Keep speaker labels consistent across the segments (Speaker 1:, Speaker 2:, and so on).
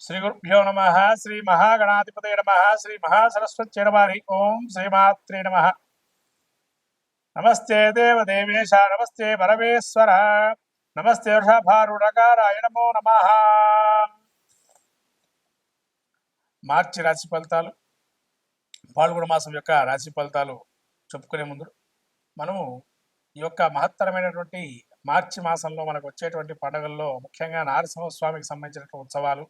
Speaker 1: శ్రీగురుభ్యో నమ. శ్రీ మహాగణాధిపతయ నమ. శ్రీ మహాసరస్వత్యై నమ. ఓం శ్రీమాత్రే నమ. నమస్తే దేవదేవేశ, నమస్తే పరమేశ్వర, నమస్తే వృషభారుణకారాయ నమో నమ. మార్చి రాశి ఫలితాలు, పాల్గొన మాసం యొక్క రాశి ఫలితాలు చెప్పుకునే ముందు మనము ఈ యొక్క మహత్తరమైనటువంటి మార్చి మాసంలో మనకు వచ్చేటువంటి పండుగల్లో ముఖ్యంగా నారసింహస్వామికి సంబంధించినటువంటి ఉత్సవాలు,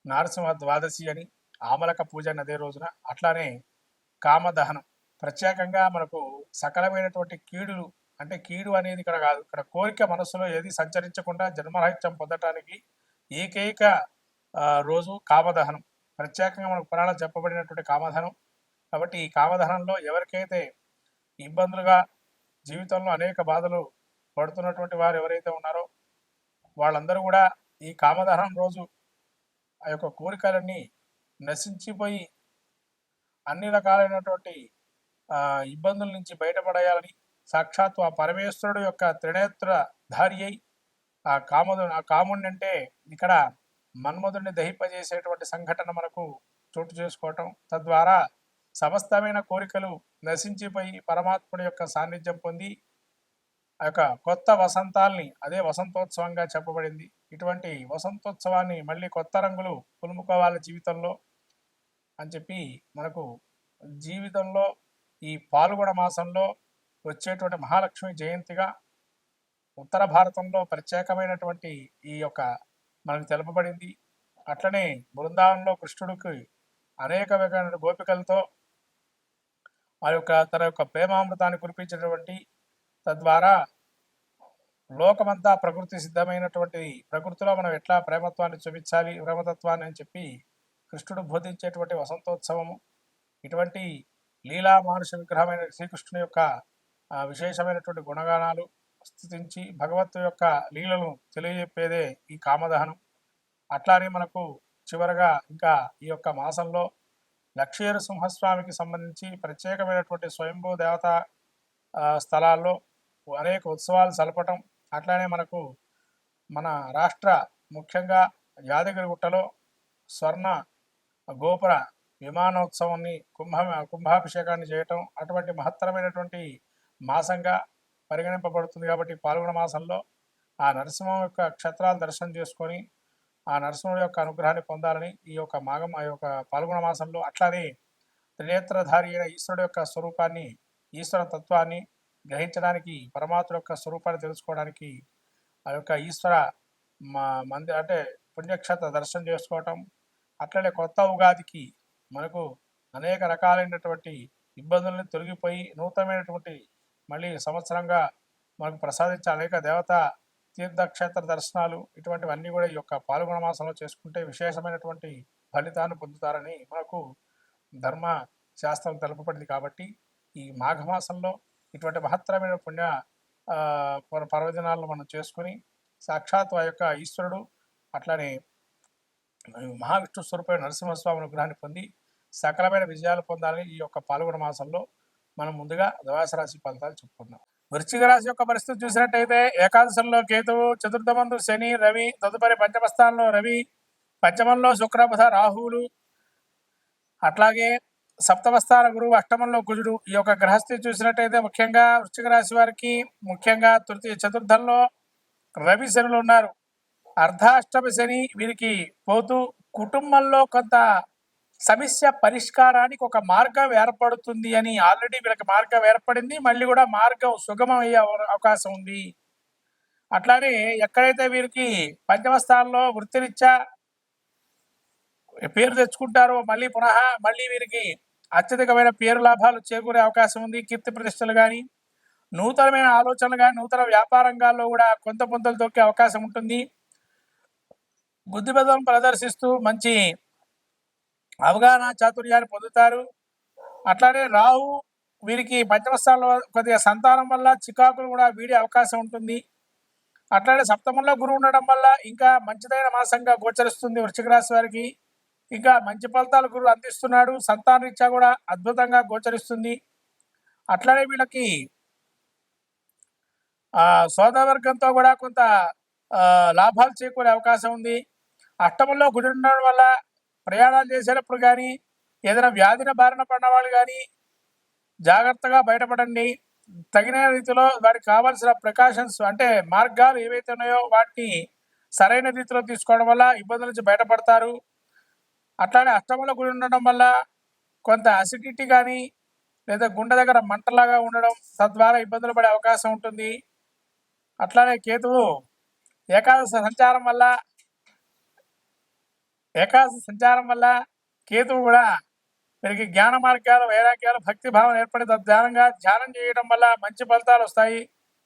Speaker 1: నారసింహ ద్వాదశి అని, ఆమలక పూజ అని అదే రోజున, అట్లానే కామదహనం. ప్రత్యేకంగా మనకు సకలమైనటువంటి కీడులు, అంటే కీడు అనేది ఇక్కడ కాదు, ఇక్కడ కోరిక మనస్సులో ఏది సంచరించకుండా జన్మరహిత్యం పొందటానికి ఏకైక రోజు కామదహనం. ప్రత్యేకంగా మనకు పురాణాలు చెప్పబడినటువంటి కామదహనం. కాబట్టి ఈ కామదహనంలో ఎవరికైతే ఇబ్బందులుగా జీవితంలో అనేక బాధలు పడుతున్నటువంటి వారు ఎవరైతే ఉన్నారో వాళ్ళందరూ కూడా ఈ కామదహనం రోజు ఆ యొక్క కోరికలన్నీ నశించిపోయి అన్ని రకాలైనటువంటి ఇబ్బందుల నుంచి బయటపడేయాలని సాక్షాత్తు ఆ పరమేశ్వరుడు యొక్క త్రినేత్ర ధారి అయి ఆ కాముడిని అంటే ఇక్కడ మన్మధుడిని దహింపజేసేటువంటి సంఘటన మనకు చోటు చేసుకోవటం, తద్వారా సమస్తమైన కోరికలు నశించిపోయి పరమాత్ముడి యొక్క సాన్నిధ్యం పొంది ఆ యొక్క కొత్త వసంతాల్ని, అదే వసంతోత్సవంగా చెప్పబడింది. ఇటువంటి వసంతోత్సవాన్ని మళ్ళీ కొత్త రంగులు పులుముకోవాలి జీవితంలో అని చెప్పి మనకు జీవితంలో ఈ పాల్గొన మాసంలో వచ్చేటువంటి మహాలక్ష్మి జయంతిగా ఉత్తర భారతంలో ప్రత్యేకమైనటువంటి ఈ యొక్క మనకు తెలుపబడింది. అట్లనే బృందావనంలో కృష్ణుడికి అనేక రకమైన గోపికలతో ఆ యొక్క తన యొక్క ప్రేమామృతాన్ని కురిపించినటువంటి, తద్వారా లోకమంతా ప్రకృతి సిద్ధమైనటువంటి ప్రకృతిలో మనం ఎట్లా ప్రేమత్వాన్ని చూపించాలి, ప్రేమతత్వాన్ని అని చెప్పి కృష్ణుడు బోధించేటువంటి వసంతోత్సవము. ఇటువంటి లీలా మానుష విగ్రహమైన శ్రీకృష్ణుని యొక్క విశేషమైనటువంటి గుణగానాలు స్థుతించి భగవత్తు యొక్క లీలను తెలియజెప్పేదే ఈ కామదహనం. అట్లానే మనకు చివరగా ఇంకా ఈ యొక్క మాసంలో లక్ష్మీ సింహస్వామికి సంబంధించి ప్రత్యేకమైనటువంటి స్వయంభూ దేవత స్థలాల్లో అనేక ఉత్సవాలు జరపటం. అట్లానే మనకు మన రాష్ట్ర ముఖ్యంగా యాదగిరిగుట్టలో స్వర్ణ గోపుర విమానోత్సవాన్ని కుంభాభిషేకాన్ని చేయటం అటువంటి మహత్తరమైనటువంటి మాసంగా పరిగణింపబడుతుంది. కాబట్టి పాల్గొన మాసంలో ఆ నరసింహం యొక్క క్షేత్రాలు దర్శనం చేసుకొని ఆ నరసింహుడి యొక్క అనుగ్రహాన్ని పొందాలని ఈ యొక్క ఆ యొక్క పాల్గొన మాసంలో, అట్లానే త్రినేత్రధారి అయిన ఈశ్వరుడు యొక్క స్వరూపాన్ని, ఈశ్వర తత్వాన్ని గ్రహించడానికి, పరమాత్మ యొక్క స్వరూపాన్ని తెలుసుకోవడానికి ఆ యొక్క ఈశ్వర అంటే పుణ్యక్షేత్ర దర్శనం చేసుకోవటం. అట్లనే కొత్త ఉగాదికి మనకు అనేక రకాలైనటువంటి ఇబ్బందులను తొలగిపోయి నూతనమైనటువంటి మళ్ళీ సంవత్సరంగా మనకు ప్రసాదించే అనేక దేవతా తీర్థక్షేత్ర దర్శనాలు, ఇటువంటివన్నీ కూడా ఈ యొక్క పాల్గొన మాసంలో చేసుకుంటే విశేషమైనటువంటి ఫలితాన్ని పొందుతారని మనకు ధర్మ శాస్త్రం తెలుపబడింది. కాబట్టి ఈ మాఘమాసంలో ఇటువంటి మహత్తరమైన పుణ్య పర్వదినాలను మనం చేసుకుని సాక్షాత్ ఆ యొక్క ఈశ్వరుడు అట్లానే మహావిష్ణు స్వరూపమైన నరసింహస్వామి అనుగ్రహాన్ని పొంది సకలమైన విజయాలు పొందాలని ఈ యొక్క పాల్గొన మాసంలో మనం ముందుగా ద్వాదశ రాశి ఫలితాలు చెప్పుకుందాం. వృశ్చిక రాశి యొక్క పరిస్థితి చూసినట్టయితే ఏకాదశంలో కేతువు, చతుర్థమందు శని, రవి, తదుపరి పంచమస్థానంలో రవి, పంచమంలో శుక్రబుధ రాహువులు, అట్లాగే సప్తమస్థాన గురువు, అష్టమంలో కుజుడు. ఈ యొక్క గ్రహస్థితి చూసినట్టయితే ముఖ్యంగా వృశ్చిక రాశి వారికి ముఖ్యంగా చతుర్థంలో రవి శనులు ఉన్నారు. అర్ధాష్టమ శని వీరికి పోతూ కుటుంబంలో కొంత సమస్య పరిష్కారానికి ఒక మార్గం ఏర్పడుతుంది అని, ఆల్రెడీ వీళ్ళకి మార్గం ఏర్పడింది, మళ్ళీ కూడా మార్గం సుగమం అయ్యే అవకాశం ఉంది. అట్లానే ఎక్కడైతే వీరికి పంచమ స్థానంలో వృత్తిరీత్యా పేరు తెచ్చుకుంటారో మళ్ళీ వీరికి అత్యధికమైన పేరు లాభాలు చేకూరే అవకాశం ఉంది. కీర్తి ప్రతిష్టలు కానీ, నూతనమైన ఆలోచనలు కానీ, నూతన వ్యాపారంగాల్లో కూడా కొంత పొంతలు తొక్కే అవకాశం ఉంటుంది. బుద్ధిబలం ప్రదర్శిస్తూ మంచి అవగాహన చాతుర్యాన్ని పొందుతారు. అట్లానే రాహు వీరికి పంచమ స్థానంలో కొద్దిగా సంతానం వల్ల చికాకులు కూడా వీడే అవకాశం ఉంటుంది. అట్లానే సప్తమంలో గురువు ఉండడం వల్ల ఇంకా మంచిదైన మాసంగా గోచరిస్తుంది వృశ్చిక రాశి వారికి. ఇంకా మంచి ఫలితాలు గురువు అందిస్తున్నాడు. సంతాన రీత్యా కూడా అద్భుతంగా గోచరిస్తుంది. అట్లానే వీళ్ళకి సోదరవర్గంతో కూడా కొంత లాభాలు చేకూరే అవకాశం ఉంది. అష్టమంలో గుడి ఉండడం వల్ల ప్రయాణాలు చేసేటప్పుడు కానీ ఏదైనా వ్యాధిన బారిన పడిన వాళ్ళు కానీ జాగ్రత్తగా బయటపడండి. తగిన రీతిలో వారికి కావాల్సిన ప్రికాషన్స్ అంటే మార్గాలు ఏవైతే ఉన్నాయో వాటిని సరైన రీతిలో తీసుకోవడం వల్ల ఇబ్బందుల నుంచి బయటపడతారు. అట్లానే అష్టమంలో గుడి ఉండడం వల్ల కొంత అసిడిటీ కానీ లేదా గుండె దగ్గర మంటలాగా ఉండడం తద్వారా ఇబ్బందులు పడే అవకాశం ఉంటుంది. అట్లానే కేతువు ఏకాదశ సంచారం వల్ల కేతువు కూడా వీరికి జ్ఞాన మార్గాలు, వైరాగ్యాలు, భక్తి భావం ఏర్పడి ధ్యానం చేయడం వల్ల మంచి ఫలితాలు వస్తాయి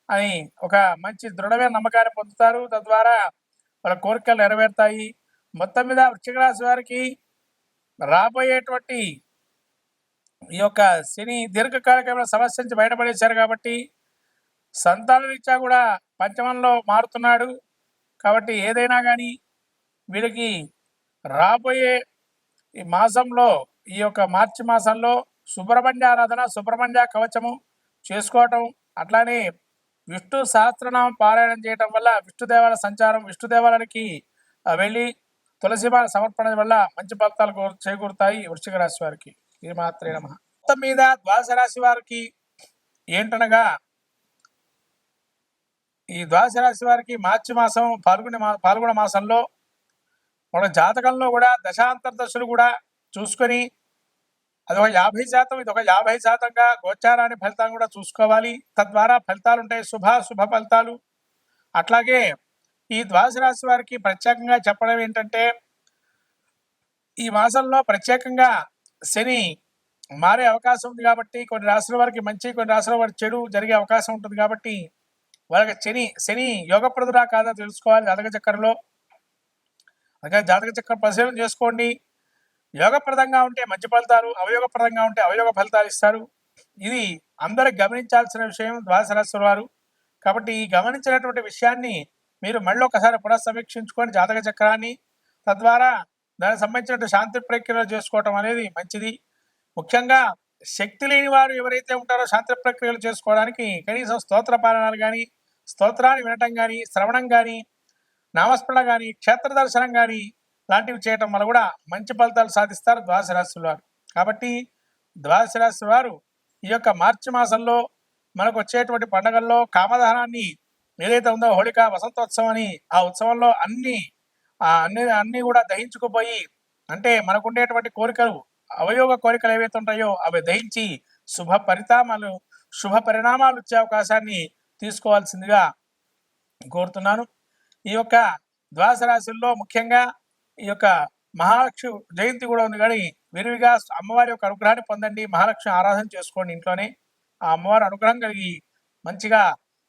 Speaker 1: అని ఒక మంచి దృఢమైన నమ్మకాన్ని పొందుతారు. తద్వారా వాళ్ళ కోరికలు నెరవేరుతాయి. మొత్తం మీద వృశ్చిక రాశి వారికి రాబోయేటువంటి ఈ యొక్క శని దీర్ఘకాలికమైన సమస్య నుంచి బయటపడేశారు కాబట్టి సంతాన రీత్యా కూడా పంచమంలో మారుతున్నాడు. కాబట్టి ఏదైనా కానీ వీరికి రాబోయే ఈ మాసంలో ఈ యొక్క మార్చి మాసంలో సుబ్రహ్మణ్య ఆరాధన, సుబ్రహ్మణ్య కవచము చేసుకోవటం, అట్లానే విష్ణు సహస్రనామం పారాయణం చేయటం వల్ల విష్ణుదేవాల సంచారం, విష్ణుదేవాలకి వెళ్ళి తులసిమాల సమర్పణ వల్ల మంచి ఫలితాలు చేకూరుతాయి వృశ్చిక రాశి వారికి. ఇది మాత్రమే నమః. మొత్తం మీద ద్వాదశ రాశి వారికి ఏంటనగా ఈ ద్వాదశ రాశి వారికి మార్చి మాసం పాల్గొన మాసంలో మన జాతకంలో కూడా దశాంతర దశలు కూడా చూసుకొని అదొక 50%, ఇదొక 50%గా గోచారాన్ని ఫలితాన్ని కూడా చూసుకోవాలి. తద్వారా ఫలితాలు ఉంటాయి, శుభ ఫలితాలు. అట్లాగే ఈ ద్వాదశ రాశి వారికి ప్రత్యేకంగా చెప్పడం ఏంటంటే ఈ మాసంలో ప్రత్యేకంగా శని మారే అవకాశం ఉంది కాబట్టి కొన్ని రాశుల వారికి మంచి, కొన్ని రాశుల వారికి చెడు జరిగే అవకాశం ఉంటుంది. కాబట్టి వాళ్ళకి శని యోగప్రదురా కాదా తెలుసుకోవాలి జాతక చక్రంలో. అలాగే జాతక చక్రం పరిశీలన చేసుకోండి. యోగప్రదంగా ఉంటే మంచి ఫలితాలు, అవయోగప్రదంగా ఉంటే అవయోగ ఫలితాలు ఇస్తారు. ఇది అందరూ గమనించాల్సిన విషయం ద్వాదశ రాశి వారు. కాబట్టి ఈ గమనించినటువంటి విషయాన్ని మీరు మళ్ళీ ఒకసారి పునఃసమీక్షించుకొని జాతక చక్రాన్ని, తద్వారా దానికి సంబంధించిన శాంతి ప్రక్రియలు చేసుకోవటం అనేది మంచిది. ముఖ్యంగా శక్తి లేని వారు ఎవరైతే ఉంటారో శాంతి ప్రక్రియలు చేసుకోవడానికి కనీసం స్తోత్ర పారాయణాలు కానీ, స్తోత్రాన్ని వినటం కానీ, శ్రవణం కానీ, నామస్మరణ కానీ, క్షేత్ర దర్శనం కానీ లాంటివి చేయటం వల్ల కూడా మంచి ఫలితాలు సాధిస్తారు ద్వాదశ రాశి వారు. కాబట్టి ద్వాదశ రాశి వారు ఈ యొక్క మార్చి మాసంలో మనకు వచ్చేటువంటి పండుగల్లో కామదహనాన్ని ఏదైతే ఉందో హోళిక వసంతోత్సవం అని, ఆ ఉత్సవంలో అన్ని కూడా దహించుకుపోయి, అంటే మనకుండేటువంటి కోరికలు, అవయోగ కోరికలు ఏవైతే ఉంటాయో అవి దహించి శుభ పరిణామాలు వచ్చే అవకాశాన్ని తీసుకోవాల్సిందిగా కోరుతున్నాను. ఈ యొక్క ద్వాదశ రాశుల్లో ముఖ్యంగా ఈ యొక్క మహాలక్ష్మి జయంతి కూడా ఉంది. కానీ విరివిగా అమ్మవారి యొక్క అనుగ్రహాన్ని పొందండి, మహాలక్ష్మి ఆరాధన చేసుకోండి ఇంట్లోనే. ఆ అమ్మవారి అనుగ్రహం కలిగి మంచిగా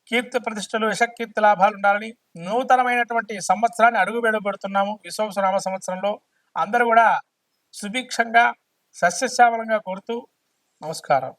Speaker 1: కీర్తి ప్రతిష్టలు, యశకీర్తి లాభాలు ఉండాలని నూతనమైనటువంటి సంవత్సరాన్ని అడుగు పెడుతున్నాము. విశ్వావసునామ సంవత్సరంలో అందరూ కూడా సుభిక్షంగా సస్యశ్యామలంగా కోరుతూ నమస్కారం.